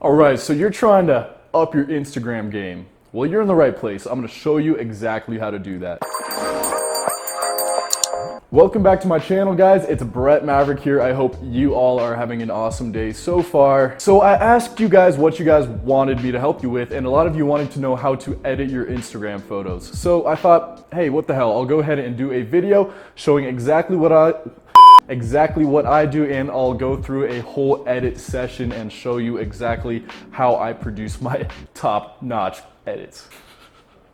Alright, so you're trying to up your Instagram game. Well, you're in the right place. I'm going to show you exactly how to do that. Welcome back to my channel, guys. It's Brett Maverick here. I hope you all are having an awesome day so far. So I asked you guys what you guys wanted me to help you with, and a lot of you wanted to know how to edit your Instagram photos. So I thought, hey, what the hell? I'll go ahead and do a video showing exactly what I do, and I'll go through a whole edit session and show you exactly how I produce my top-notch edits.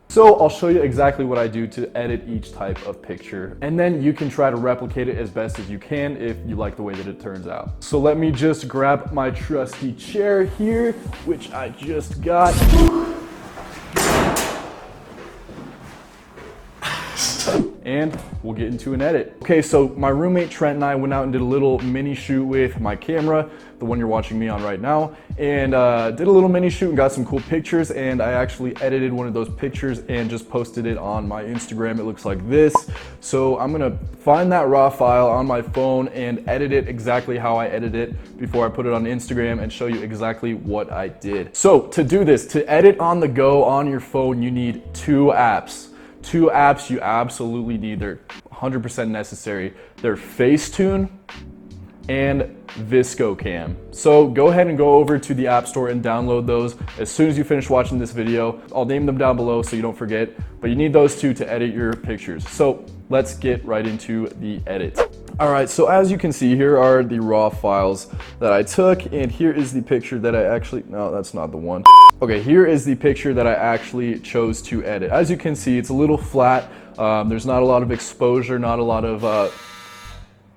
So I'll show you exactly what I do to edit each type of picture, and then you can try to replicate it as best as you can if you like the way that it turns out. So let me just grab my trusty chair here, which I just got. And we'll get into an edit. Okay, so my roommate Trent and I went out and did a little mini shoot with my camera, the one you're watching me on right now, and did a little mini shoot and got some cool pictures, and I actually edited one of those pictures and just posted it on my Instagram. It looks like this. So I'm gonna find that raw file on my phone and edit it exactly how I edit it before I put it on Instagram and show you exactly what I did. So to do this, to edit on the go on your phone, you need two apps. Two apps you absolutely need. They're 100% necessary. They're Facetune and Vsco Cam. So go ahead and go over to the App Store and download those as soon as you finish watching this video. I'll name them down below so you don't forget, but you need those two to edit your pictures. So let's get right into the edit. All right, so as you can see, here are the raw files that I took, and here is the picture that I actually, no, that's not the one. Okay, here is the picture that I actually chose to edit. As you can see, it's a little flat. There's not a lot of exposure, not a lot of,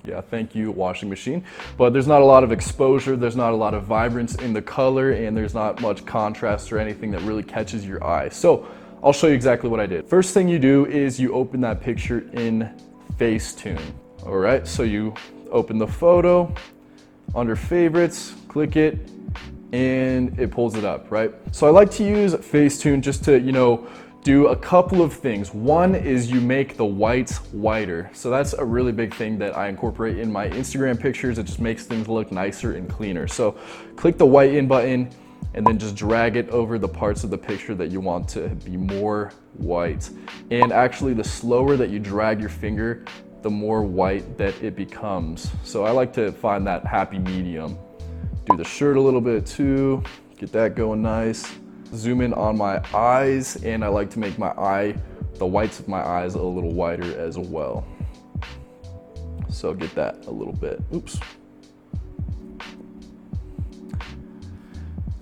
yeah, thank you, washing machine. But there's not a lot of exposure, there's not a lot of vibrance in the color, and there's not much contrast or anything that really catches your eye. So I'll show you exactly what I did. First thing you do is you open that picture in Facetune. All right, so you open the photo, under favorites, click it, and it pulls it up, right? So I like to use Facetune just to, do a couple of things. One is you make the whites whiter. So that's a really big thing that I incorporate in my Instagram pictures. It just makes things look nicer and cleaner. So click the white in button and then just drag it over the parts of the picture that you want to be more white. And actually, the slower that you drag your finger, the more white that it becomes. So I like to find that happy medium. Do the shirt a little bit too, get that going nice. Zoom in on my eyes, and I like to make the whites of my eyes a little whiter as well. So get that a little bit, oops.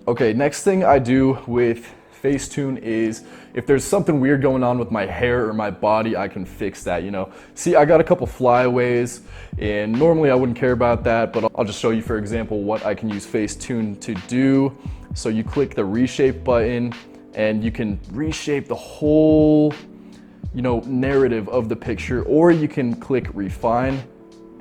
Okay, next thing I do with Facetune is if there's something weird going on with my hair or my body, I can fix that, See, I got a couple flyaways, and normally I wouldn't care about that, but I'll just show you, for example, what I can use Facetune to do. So you click the reshape button, and you can reshape the whole, narrative of the picture, or you can click refine,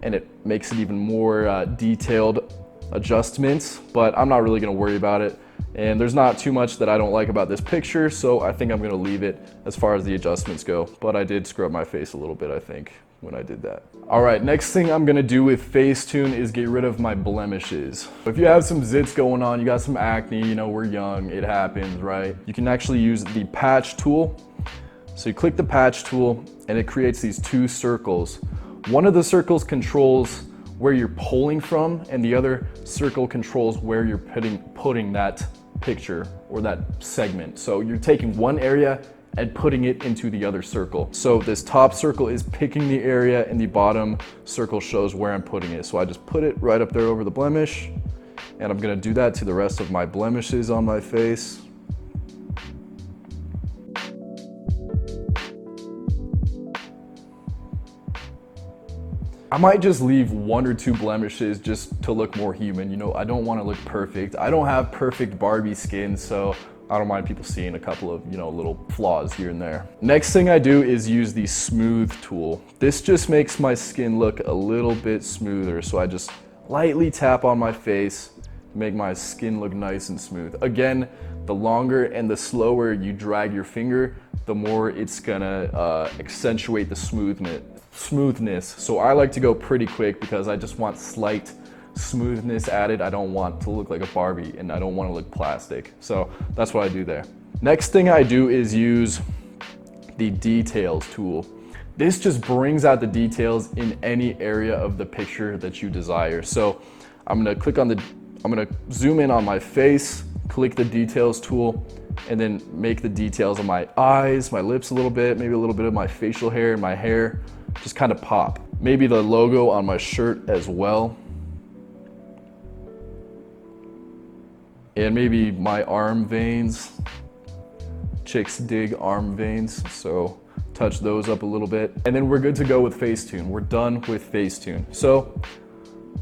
and it makes it even more detailed adjustments, but I'm not really gonna worry about it. And there's not too much that I don't like about this picture, so I think I'm gonna leave it as far as the adjustments go. But I did scrub my face a little bit, I think, when I did that. All right, next thing I'm gonna do with Facetune is get rid of my blemishes. If you have some zits going on, you got some acne, we're young, it happens, right? You can actually use the patch tool. So you click the patch tool, and it creates these two circles. One of the circles controls where you're pulling from, and the other circle controls where you're putting that picture or that segment. So you're taking one area and putting it into the other circle. So this top circle is picking the area, and the bottom circle shows where I'm putting it. So I just put it right up there over the blemish, and I'm gonna do that to the rest of my blemishes on my face. I might just leave one or two blemishes just to look more human. I don't want to look perfect. I don't have perfect Barbie skin, so I don't mind people seeing a couple of, little flaws here and there. Next thing I do is use the smooth tool. This just makes my skin look a little bit smoother. So I just lightly tap on my face to make my skin look nice and smooth. Again, the longer and the slower you drag your finger, the more it's gonna accentuate the smoothness. So I like to go pretty quick because I just want slight smoothness added. I don't want to look like a Barbie and I don't want to look plastic. So that's what I do there. Next thing I do is use the details tool. This just brings out the details in any area of the picture that you desire. So I'm gonna zoom in on my face, click the details tool, and then make the details of my eyes, my lips a little bit, maybe a little bit of my facial hair and my hair just kind of pop. Maybe the logo on my shirt as well. And maybe my arm veins. Chicks dig arm veins, so touch those up a little bit. And then we're good to go with Facetune. We're done with Facetune. So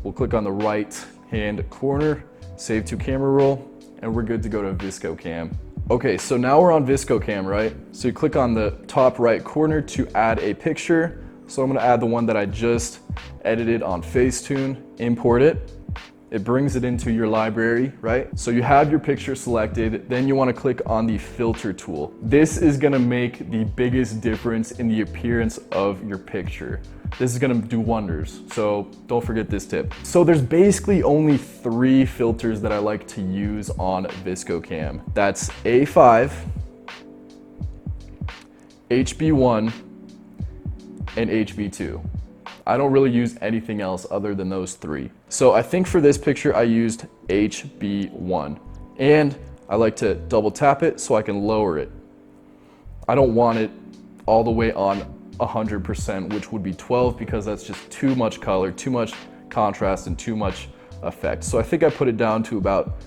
we'll click on the right hand corner, save to camera roll, and we're good to go to Vsco Cam. Okay, so now we're on Vsco Cam, right? So you click on the top right corner to add a picture. So I'm gonna add the one that I just edited on Facetune, import it. It brings it into your library, right? So you have your picture selected, then you wanna click on the filter tool. This is gonna make the biggest difference in the appearance of your picture. This is gonna do wonders, so don't forget this tip. So there's basically only 3 filters that I like to use on Vsco Cam. That's A5, HB1, and HB2. I don't really use anything else other than those 3. So I think for this picture I used HB1, and I like to double tap it so I can lower it. I don't want it all the way on 100%, which would be 12, because that's just too much color, too much contrast, and too much effect. So I think I put it down to about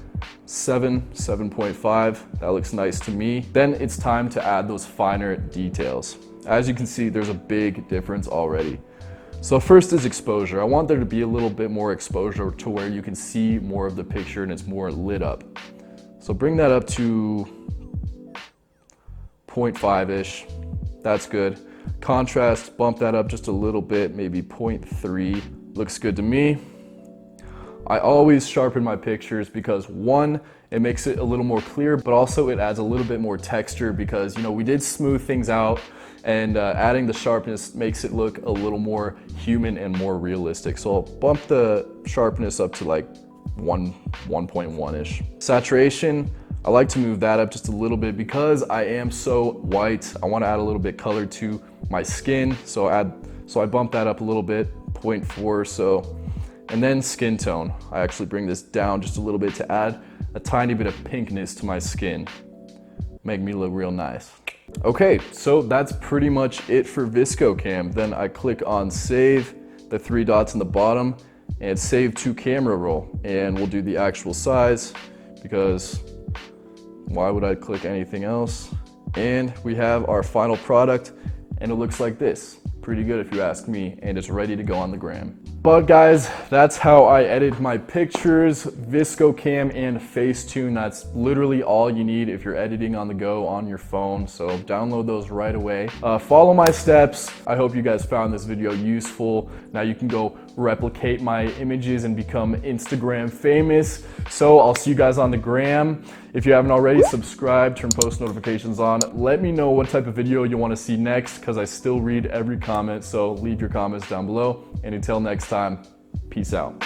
7.5. That looks nice to me. Then it's time to add those finer details. As you can see, there's a big difference already. So first is exposure. I want there to be a little bit more exposure to where you can see more of the picture and it's more lit up. So bring that up to 0.5-ish. That's good. Contrast, bump that up just a little bit, maybe 0.3. Looks good to me. I always sharpen my pictures because 1, it makes it a little more clear, but also it adds a little bit more texture because, you know, we did smooth things out, and adding the sharpness makes it look a little more human and more realistic. So I'll bump the sharpness up to like 1.1-ish. Saturation, I like to move that up just a little bit because I am so white. I want to add a little bit color to my skin, so I bump that up a little bit, 0.4 or so. And then skin tone, I actually bring this down just a little bit to add a tiny bit of pinkness to my skin. Make me look real nice. Okay, so that's pretty much it for Vsco Cam. Then I click on save, the 3 dots in the bottom, and save to camera roll. And we'll do the actual size because why would I click anything else? And we have our final product, and it looks like this. Pretty good if you ask me, and it's ready to go on the gram. But guys, that's how I edit my pictures, Vsco Cam and Facetune. That's literally all you need if you're editing on the go on your phone. So download those right away. Follow my steps. I hope you guys found this video useful. Now you can go replicate my images and become Instagram famous. So I'll see you guys on the gram. If you haven't already, subscribe, turn post notifications on. Let me know what type of video you want to see next because I still read every comment. So leave your comments down below. And until next time, peace out.